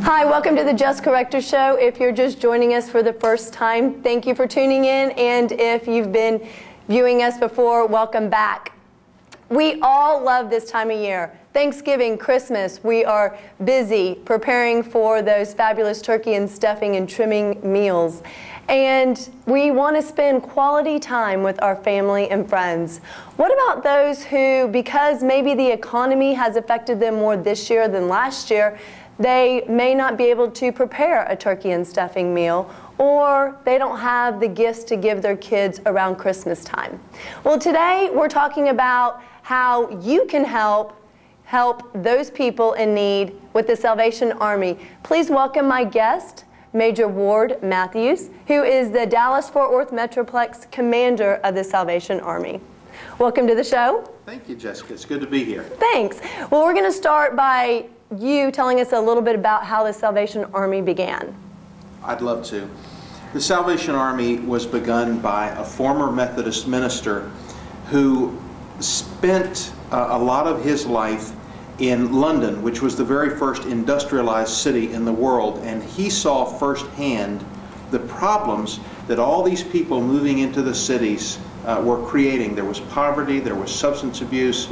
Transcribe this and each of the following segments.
Hi, welcome to the Just Corrector Show. If you're just joining us for the first time, thank you for tuning in. And if you've been viewing us before, welcome back. We all love this time of year. Thanksgiving, Christmas, we are busy preparing for those fabulous turkey and stuffing and trimming meals. And we want to spend quality time with our family and friends. What about those who, because maybe the economy has affected them more this year than last year, they may not be able to prepare a turkey and stuffing meal, or they don't have the gifts to give their kids around Christmas time? Well, today we're talking about how you can help those people in need with the Salvation Army. Please welcome my guest, Major Ward Matthews, who is the Dallas-Fort Worth Metroplex Commander of the Salvation Army. Welcome to the show. Thank you, Jessica. It's good to be here. Thanks. Well, we're going to start by you telling us a little bit about how the Salvation Army began. I'd love to. The Salvation Army was begun by a former Methodist minister who spent a lot of his life in London, which was the very first industrialized city in the world, and he saw firsthand the problems that all these people moving into the cities were creating. There was poverty, there was substance abuse,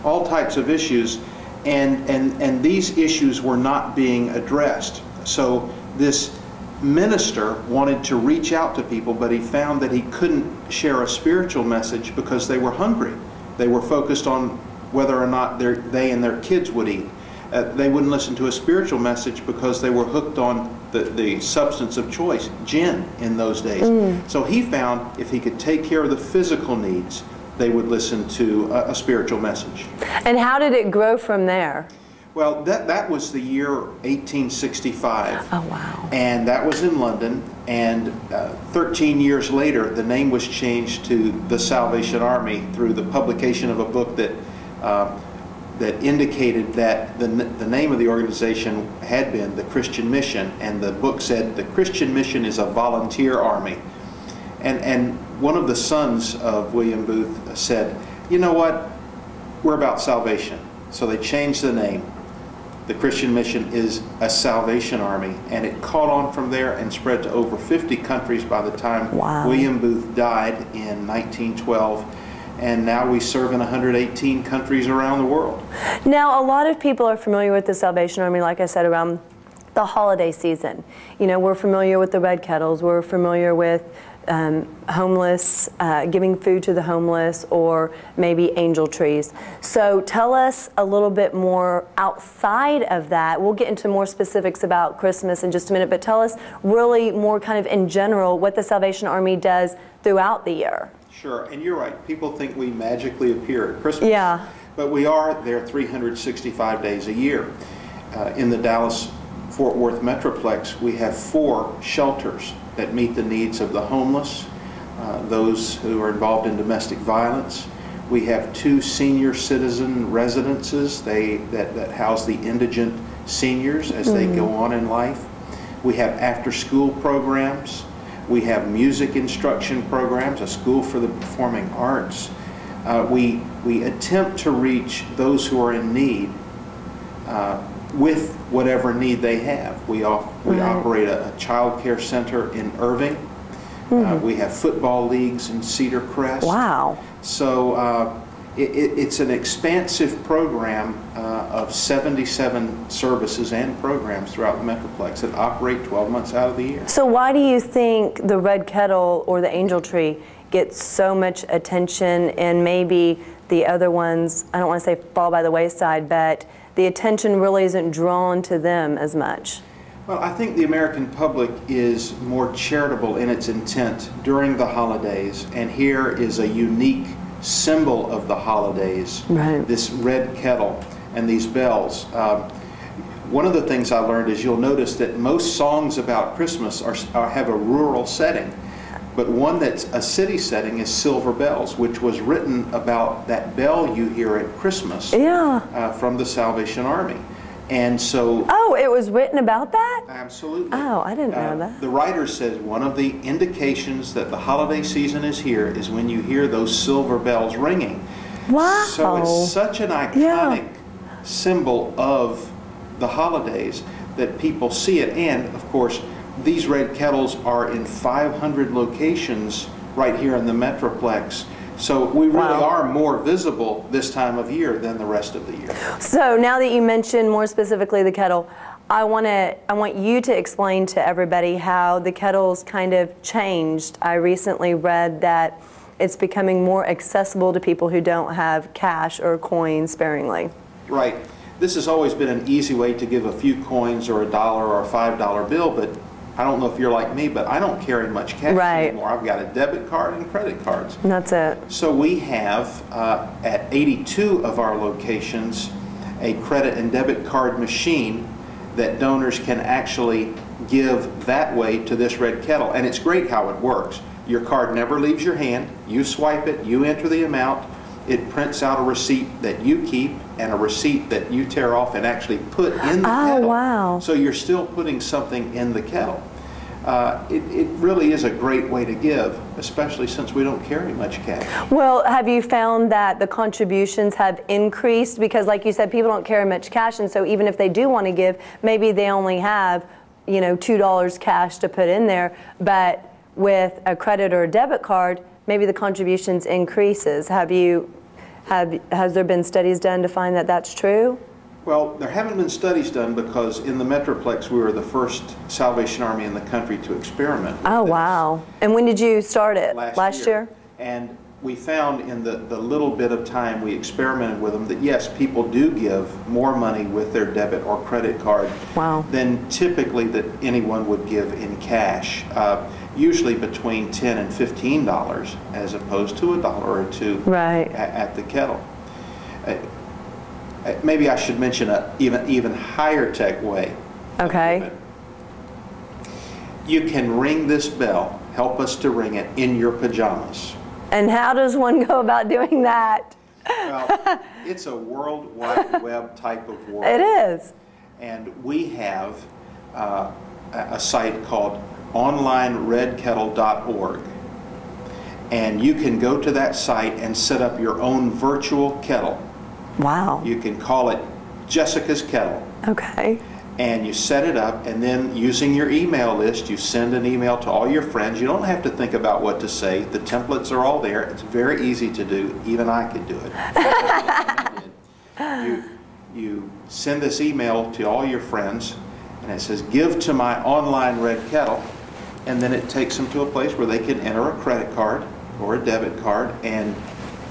all types of issues, and these issues were not being addressed. So this minister wanted to reach out to people, but he found that he couldn't share a spiritual message because they were hungry. They were focused on whether or not they and their kids would eat. They wouldn't listen to a spiritual message because they were hooked on the substance of choice, gin, in those days. So he found if he could take care of the physical needs, they would listen to a spiritual message. And how did it grow from there? Well, that was the year 1865. Oh, wow. And that was in London. And 13 years later, the name was changed to the Salvation Army through the publication of a book that indicated that the name of the organization had been the Christian Mission. And the book said the Christian Mission is a volunteer army. And one of the sons of William Booth said, you know what, we're about salvation. So they changed the name. The Christian Mission is a Salvation Army, and it caught on from there and spread to over 50 countries by the time William Booth died in 1912. And now we serve in 118 countries around the world. Now, a lot of people are familiar with the Salvation Army, like I said, around the holiday season. You know, we're familiar with the red kettles, we're familiar with homeless, giving food to the homeless, or maybe angel trees. So tell us a little bit more outside of that. We'll get into more specifics about Christmas in just a minute, but tell us really more kind of in general what the Salvation Army does throughout the year. Sure, and you're right. People think we magically appear at Christmas. Yeah. But we are there 365 days a year. In the Dallas-Fort Worth Metroplex, we have 4 shelters that meet the needs of the homeless, those who are involved in domestic violence. We have 2 senior citizen residences that house the indigent seniors as they go on in life. We have after-school programs. We have music instruction programs, a school for the performing arts. We attempt to reach those who are in need with whatever need they have. We operate a child care center in Irving. We have football leagues in Cedar Crest. Wow. So it's an expansive program of 77 services and programs throughout the Metroplex that operate 12 months out of the year. So why do you think the red kettle or the angel tree gets so much attention and maybe the other ones, I don't want to say fall by the wayside, but the attention really isn't drawn to them as much? Well, I think the American public is more charitable in its intent during the holidays, and here is a unique symbol of the holidays, this red kettle and these bells. One of the things I learned is you'll notice that most songs about Christmas have a rural setting, but one that's a city setting is Silver Bells, which was written about that bell you hear at Christmas from the Salvation Army. And so... Oh, it was written about that? Absolutely. Oh, I didn't know that. The writer says one of the indications that the holiday season is here is when you hear those silver bells ringing. Wow. So it's such an iconic symbol of the holidays that people see it. And of course, these red kettles are in 500 locations right here in the Metroplex. So we really are more visible this time of year than the rest of the year. So now that you mentioned more specifically the kettle, I want you to explain to everybody how the kettle's kind of changed. I recently read that it's becoming more accessible to people who don't have cash or coins sparingly. Right. This has always been an easy way to give a few coins or $1 or a $5 bill, but I don't know if you're like me, but I don't carry much cash anymore. I've got a debit card and credit cards. And that's it. So we have, at 82 of our locations, a credit and debit card machine that donors can actually give that way to this red kettle. And it's great how it works. Your card never leaves your hand. You swipe it, you enter the amount, it prints out a receipt that you keep and a receipt that you tear off and actually put in the kettle. Oh, wow. So you're still putting something in the kettle. It really is a great way to give, especially since we don't carry much cash. Well, have you found that the contributions have increased? Because like you said, people don't carry much cash, and so even if they do want to give, maybe they only have, you know, $2 cash to put in there, but with a credit or a debit card, maybe the contributions increases. Has there been studies done to find that that's true? Well, there haven't been studies done because in the Metroplex we were the first Salvation Army in the country to experiment with this. Wow. And when did you start it? Last year? And we found in the little bit of time we experimented with them that yes, people do give more money with their debit or credit card than typically that anyone would give in cash. Usually between $10 and $15 as opposed to $1 or $2 at the kettle. Maybe I should mention an even higher tech way. Okay. You can ring this bell, help us to ring it, in your pajamas. And how does one go about doing that? Well, it's a World Wide Web type of world. It is. And we have a site called onlineredkettle.org. And you can go to that site and set up your own virtual kettle. Wow. You can call it Jessica's Kettle. Okay. And you set it up, and then using your email list, you send an email to all your friends. You don't have to think about what to say. The templates are all there. It's very easy to do. Even I could do it. You send this email to all your friends, and it says, "Give to my online red kettle," and then it takes them to a place where they can enter a credit card or a debit card, and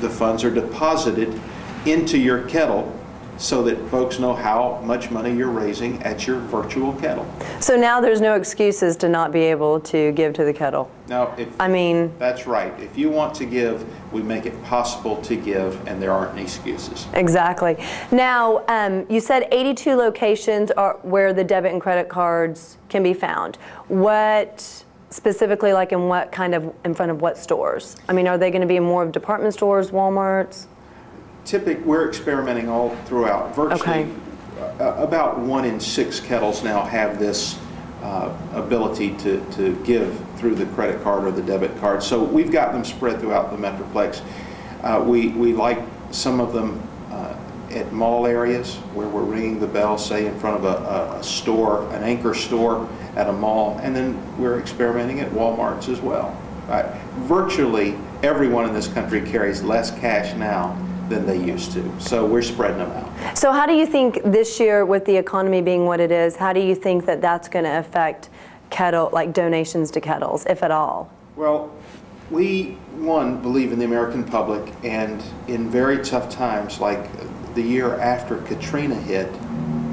the funds are deposited into your kettle so that folks know how much money you're raising at your virtual kettle. So now there's no excuses to not be able to give to the kettle. No, that's right. If you want to give, we make it possible to give, and there aren't any excuses. Exactly. Now, you said 82 locations are where the debit and credit cards can be found. What specifically, like in what kind of, in front of what stores? I mean, are they going to be in more of department stores, Walmarts? Typically, we're experimenting all throughout. Virtually, about 1 in 6 kettles now have this ability to give through the credit card or the debit card. So we've got them spread throughout the Metroplex. We like some of them at mall areas where we're ringing the bell, say in front of a store, an anchor store at a mall, and then we're experimenting at Walmarts as well. Virtually everyone in this country carries less cash now than they used to, so we're spreading them out. So how do you think this year, with the economy being what it is, how do you think that that's going to affect kettle, like donations to kettles, if at all? Well, we, believe in the American public, and in very tough times, like the year after Katrina hit,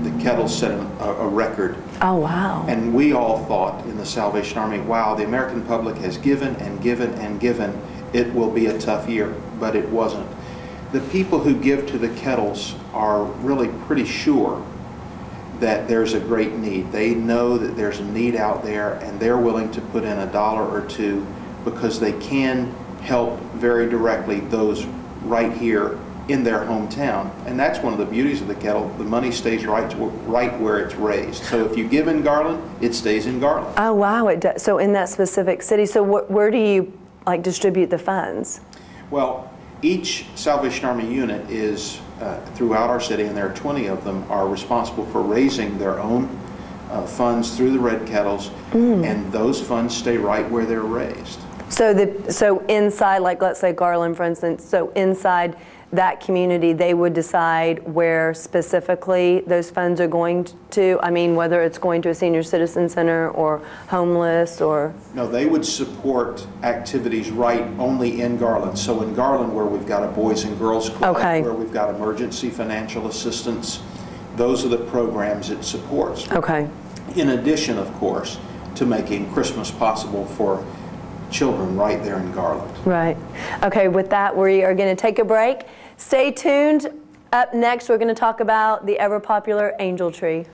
the kettle set a record. Oh, wow. And we all thought in the Salvation Army, wow, the American public has given and given and given. It will be a tough year, but it wasn't. The people who give to the kettles are really pretty sure that there's a great need. They know that there's a need out there, and they're willing to put in $1 or $2 because they can help very directly those right here in their hometown. And that's one of the beauties of the kettle. The money stays right where it's raised. So if you give in Garland, it stays in Garland. Oh, wow. It does. So in that specific city. So where do you distribute the funds? Well, each Salvation Army unit is throughout our city, and there are 20 of them, are responsible for raising their own funds through the red kettles, and those funds stay right where they're raised. So inside, like let's say Garland, for instance, so inside that community, they would decide where specifically those funds are going to? I mean, whether it's going to a senior citizen center or homeless or? No, they would support activities right only in Garland. So in Garland, where we've got a Boys and Girls Club, where we've got emergency financial assistance, those are the programs it supports. Okay. In addition, of course, to making Christmas possible for children right there in Garland. Right. Okay, with that, we are going to take a break. Stay tuned. Up next, we're going to talk about the ever-popular angel tree.